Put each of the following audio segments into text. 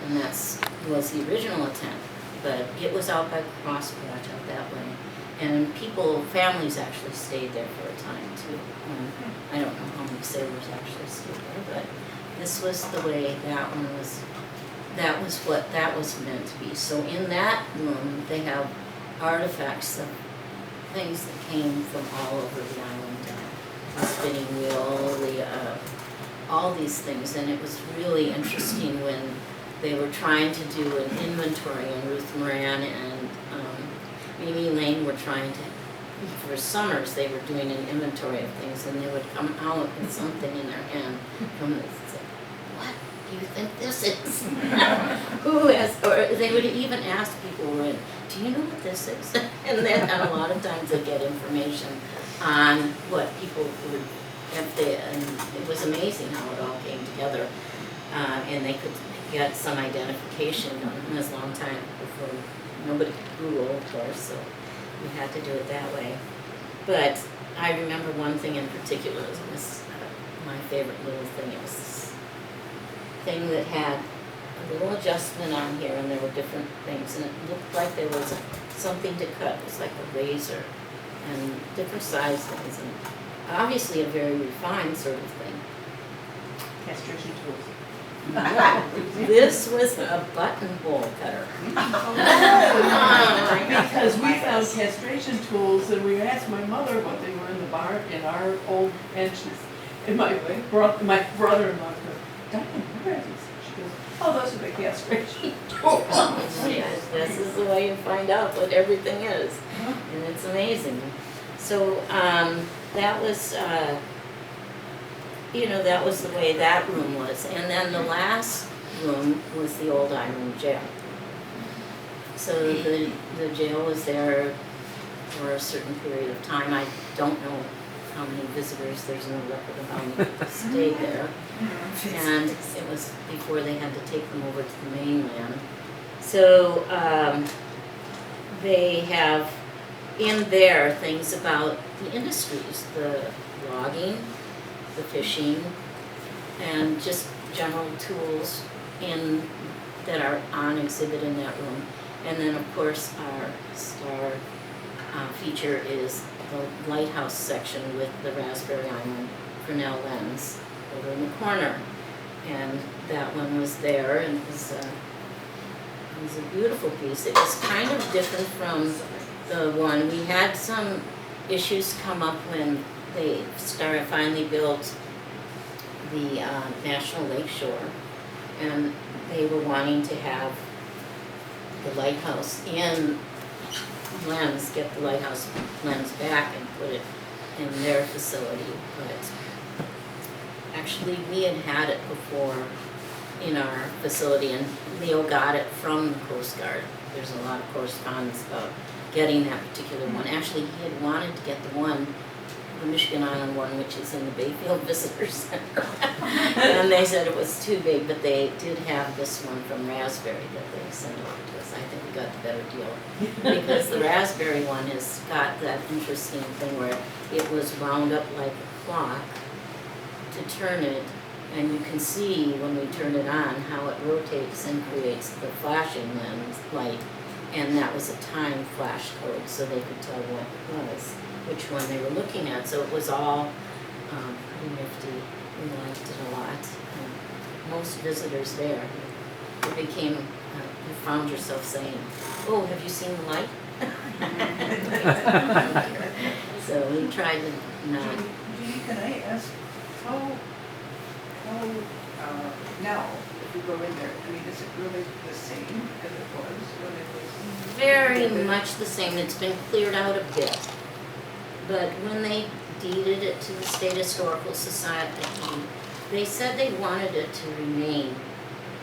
and was the original intent. But it was out by Crosspatch out that way. And families actually stayed there for a time too. I don't know how many sailors actually stayed there, but this was the way that was what that was meant to be. So in that room, they have artifacts of things that came from all over the island. The spinning wheel, all these things. And it was really interesting when they were trying to do an inventory, and Ruth Moran and Mimi Lane were trying to, for summers, they were doing an inventory of things, and they would come out with something in their hand from this, say, what do you think this is? Who has, or they would even ask people who were in, do you know what this is? And then a lot of times they get information on what people would, and it was amazing how it all came together. And they could get some identification. It was a long time before nobody could Google, of course, so we had to do it that way. But I remember one thing in particular, it was my favorite little thing. It was this thing that had a little adjustment on here, and there were different things, and it looked like there was something to cut. It was like a razor, and different size things, and obviously a very refined sort of thing. Castration tools. No, this was a buttonhole cutter. Because we found castration tools, and we asked my mother what they were in the barn in our old benches. And my brother-in-law goes, Diane, what are these? She goes, oh, those are the castration tools. Yes, this is the way you find out what everything is, and it's amazing. So that was. That was the way that room was. And then the last room was the old island jail. So the jail was there for a certain period of time. I don't know how many visitors, there's no record of how many stayed there. And it was before they had to take them over to the mainland. So they have in there things about the industries, the logging, the fishing, and just general tools that are on exhibit in that room. And then of course our star feature is the lighthouse section with the Raspberry Island Fresnel lens over in the corner. And that one was there, and it was a beautiful piece. It was kind of different from the one. We had some issues come up when they finally built the National Lake Shore, and they were wanting to have the lighthouse get the lighthouse lens back and put it in their facility. But actually we had it before in our facility, and Leo got it from the Coast Guard. There's a lot of correspondence about getting that particular one. Actually, he had wanted to get the Michigan Island one, which is in the Bayfield Visitor Center. And they said it was too big, but they did have this one from Raspberry that they sent over to us. I think we got the better deal. Because the Raspberry one has got that interesting thing where it was wound up like a clock to turn it, and you can see when we turn it on how it rotates and creates the flashing lens light. And that was a time flash code, so they could tell what it was, which one they were looking at. So it was all pretty nifty. We liked it a lot. And most visitors there, it became, you found yourself saying, oh, have you seen the light? So we tried to not. Judy, can I ask, how now, if you go in there, I mean, is it really the same as it was when it was? Very much the same. It's been cleared out a bit. But when they deeded it to the State Historical Society, they said they wanted it to remain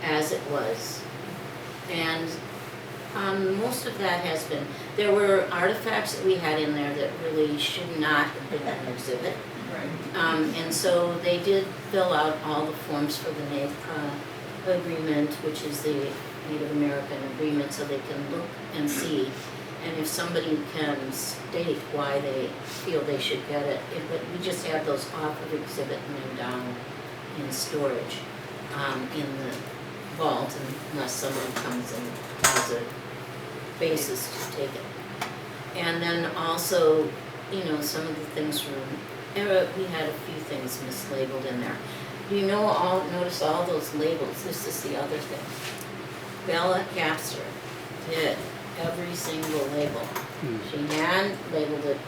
as it was. And most of that has been, there were artifacts that we had in there that really should not have been an exhibit. Right. And so they did fill out all the forms for the NAPA agreement, which is the Native American agreement, so they can look and see. And if somebody can state why they feel they should get it, but we just have those off of exhibit and they're down in storage in the vault. default unless someone comes and has a basis to take it. And then also, you know, some of the things were, we had a few things mislabeled in there. You know, notice all those labels, this is the other thing. Bella Capster did every single label. She hand labeled it,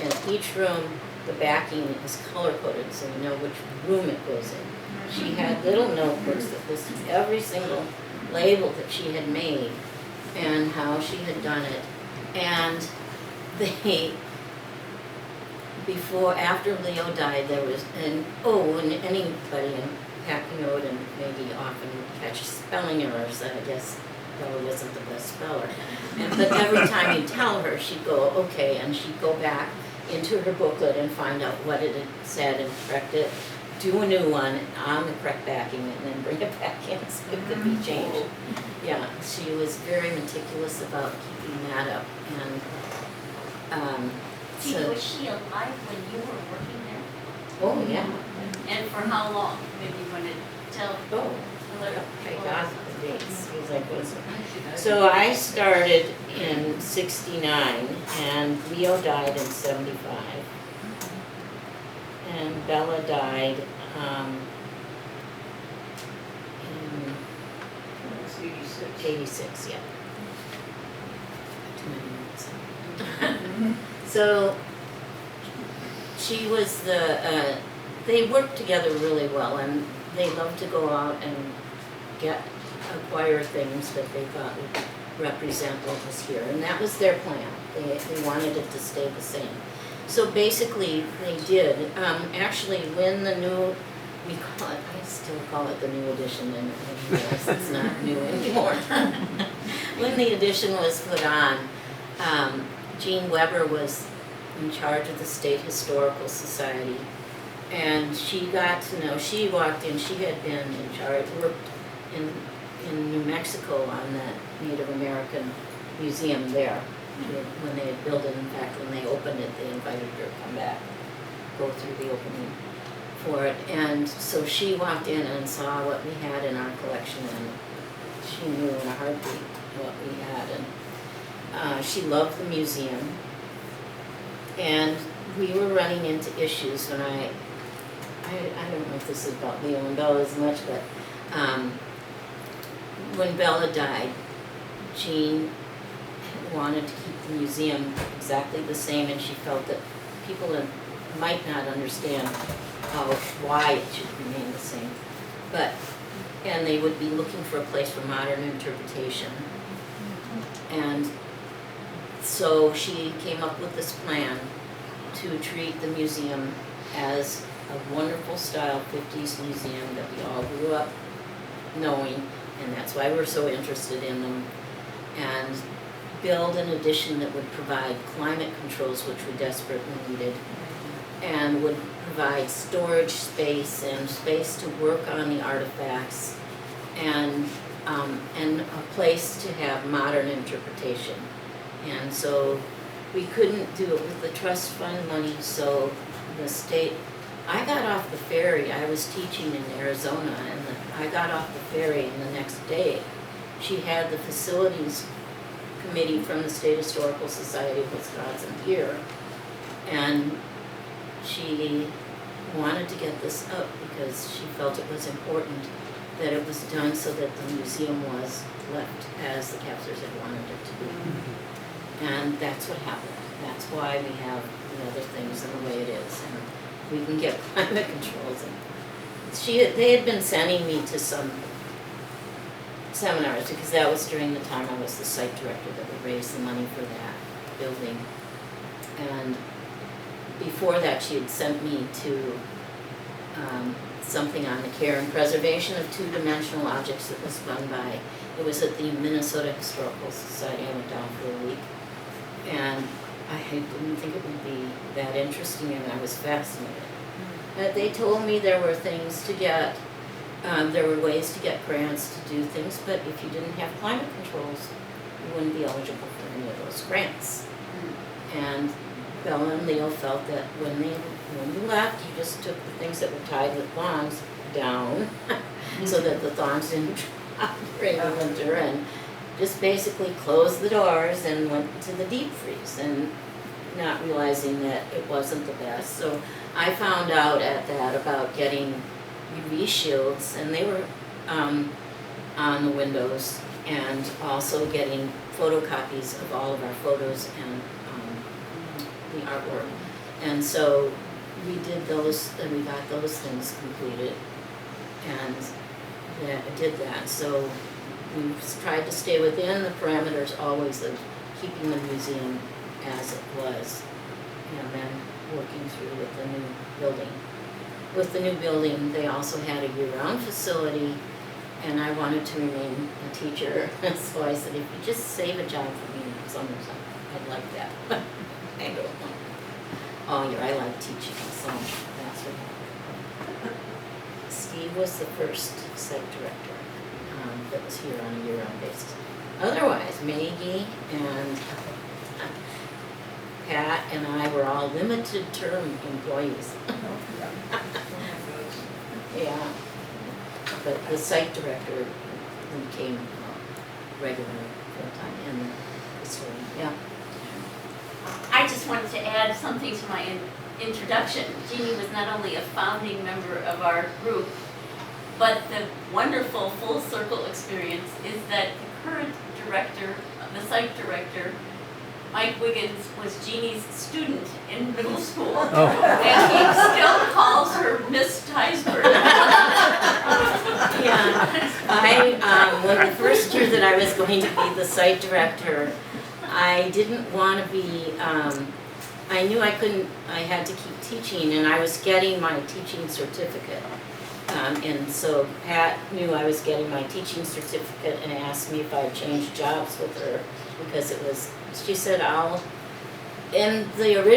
and each room, the backing is color coded, so you know which room it goes in. She had little notebooks that listed every single label that she had made and how she had done it. And they, after Leo died, there was, and anybody in Packnote and maybe often catch spelling errors, that I guess Bella wasn't the best speller. But every time you tell her, she'd go, okay, and she'd go back into her booklet and find out what it had said and correct it, do a new one on the correct backing, and then bring it back in so it could be changed. Yeah, she was very meticulous about keeping that up, and See, so, was she alive when you were working there? oh yeah, And for how long? Maybe you want to tell. oh, I got the dates, he was like, what's it? So I started in '69, and Leo died in '75. And Bella died, in It's 86. '86, yeah. Too many minutes. So, she was they worked together really well, and they loved to go out and acquire things that they thought would represent what was here, and that was their plan. They wanted it to stay the same. So basically, they did. Actually, when the new, I still call it the new edition, and yes, it's not new anymore. When the edition was put on, Jean Weber was in charge of the State Historical Society, and she got to know, she walked in, she had been in charge, worked in New Mexico on that Native American museum there. When they had built it, in fact, when they opened it, they invited her to come back, go through the opening for it. And so she walked in and saw what we had in our collection, and she knew in a heartbeat what we had. And she loved the museum. And we were running into issues when I don't know if this is about Leo and Bella as much, but when Bella died, Jean wanted to keep the museum exactly the same, and she felt that people might not understand why it should remain the same. And they would be looking for a place for modern interpretation. And so she came up with this plan to treat the museum as a wonderful style 50s museum that we all grew up knowing, and that's why we're so interested in them, and build an addition that would provide climate controls, which we desperately needed, and would provide storage space and space to work on the artifacts, and a place to have modern interpretation. And so we couldn't do it with the trust fund money, so the state, I got off the ferry, I was teaching in Arizona, and I got off the ferry, and the next day she had the facilities committee from the State Historical Society of Wisconsin here, and she wanted to get this up because she felt it was important that it was done so that the museum was left as the Capsters had wanted it to be. And that's what happened. That's why we have the other things in the way it is, and we can get climate controls. And they had been sending me to some seminars, because that was during the time I was the site director that would raise the money for that building. And before that, she had sent me to something on the care and preservation of two-dimensional objects that was run by, it was at the Minnesota Historical Society. I went down for a week, and I didn't think it would be that interesting, and I was fascinated. They told me there were things to get, there were ways to get grants to do things, but if you didn't have climate controls, you wouldn't be eligible for any of those grants. And Bella and Leo felt that when you left, you just took the things that were tied with thongs down so that the thongs didn't during the winter and just basically closed the doors and went to the deep freeze and not realizing that it wasn't the best. So I found out at that about getting UV shields, and they were on the windows, and also getting photocopies of all of our photos and the artwork. And so we did those, and we got those things completed, and did that. So we tried to stay within the parameters always of keeping the museum as it was, and then working through with the new building. With the new building, they also had a year-round facility, and I wanted to remain a teacher, so I said, if you just save a job for me in the summers, I'd like that. I don't know. All year, I like teaching, so that's what happened. Steve was the first site director that was here on a year-round basis. Otherwise, Maggie and Pat and I were all limited term employees. Yeah. But the site director became regular full-time in the facility, yeah. I just wanted to add something to my introduction. Jeannie was not only a founding member of our group, but the wonderful full circle experience is that the current director, the site director, Mike Wiggins, was Jeannie's student in middle school. And he still calls her Miss Teisberg. Yeah, when the first year that I was going to be the site director, I didn't want to be, I knew I had to keep teaching, and I was getting my teaching certificate. And so Pat knew I was getting my teaching certificate and asked me if I'd change jobs with her, because it was, she said, in the original